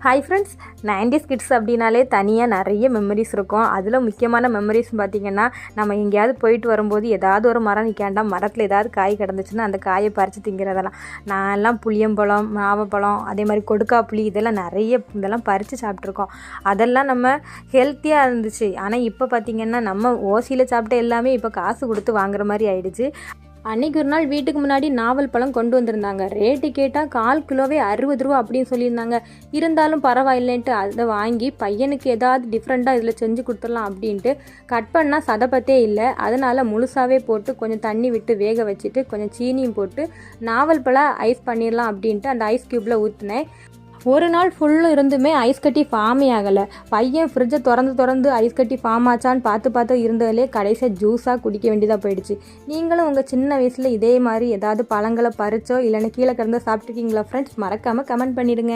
Hi friends, 90s kids அப்படின்னாலே தனியாக நிறைய மெமரிஸ் இருக்கும். அதில் முக்கியமான மெமரிஸ் பார்த்திங்கன்னா, நம்ம எங்கேயாவது போயிட்டு வரும்போது ஏதாவது ஒரு மரம் நிற்காண்டா மரத்தில் ஏதாவது காய் கிடந்துச்சுன்னா அந்த காயை பறித்து திங்கிறதெல்லாம். நான்லாம் புளியம்பழம், நாவப்பழம், அதே மாதிரி கொடுக்காப்புளி இதெல்லாம் பறித்து சாப்பிட்ருக்கோம். அதெல்லாம் நம்ம ஹெல்த்தியாக இருந்துச்சு. ஆனால் இப்போ பார்த்திங்கன்னா நம்ம ஓசியில் சாப்பிட்ட எல்லாமே இப்போ காசு கொடுத்து வாங்குற மாதிரி ஆயிடுச்சு. அன்றைக்கி ஒரு நாள் வீட்டுக்கு முன்னாடி நாவல் பழம் கொண்டு வந்திருந்தாங்க. ரேட்டு கேட்டால் 1/4 கிலோவே 60 ரூபா அப்படின்னு சொல்லியிருந்தாங்க. இருந்தாலும் பரவாயில்லைன்ட்டு அதை வாங்கி பையனுக்கு ஏதாவது டிஃப்ரெண்ட்டாக இதில் செஞ்சு கொடுத்துடலாம் அப்படின்ட்டு கட் பண்ணால் சதப்பத்தே இல்லை. அதனால் முழுசாகவே போட்டு கொஞ்சம் தண்ணி விட்டு வேக வச்சுட்டு கொஞ்சம் சீனியும் போட்டு நாவல் பழம் ஐஸ் பண்ணிடலாம் அப்படின்ட்டு அந்த ஐஸ் க்யூப்பில் ஊற்றினேன். ஒரு நாள் ஃபுல்லும் இருந்துமே ஐஸ் கட்டி ஃபார்மே ஆகலை. பையன் ஃப்ரிட்ஜை திறந்து ஐஸ் கட்டி ஃபார்ம் ஆச்சான்னு பார்த்து இருந்ததுலேயே கடைசியாக ஜூஸாக குடிக்க வேண்டியதாக போயிடுச்சு. நீங்களும் உங்கள் சின்ன வயசில் இதே மாதிரி ஏதாவது பழங்களை பறிச்சோ இல்லைன்னா கீழே கிடந்தோ சாப்பிட்ருக்கீங்களா ஃப்ரெண்ட்ஸ்? மறக்காமல் கமெண்ட் பண்ணிடுங்க.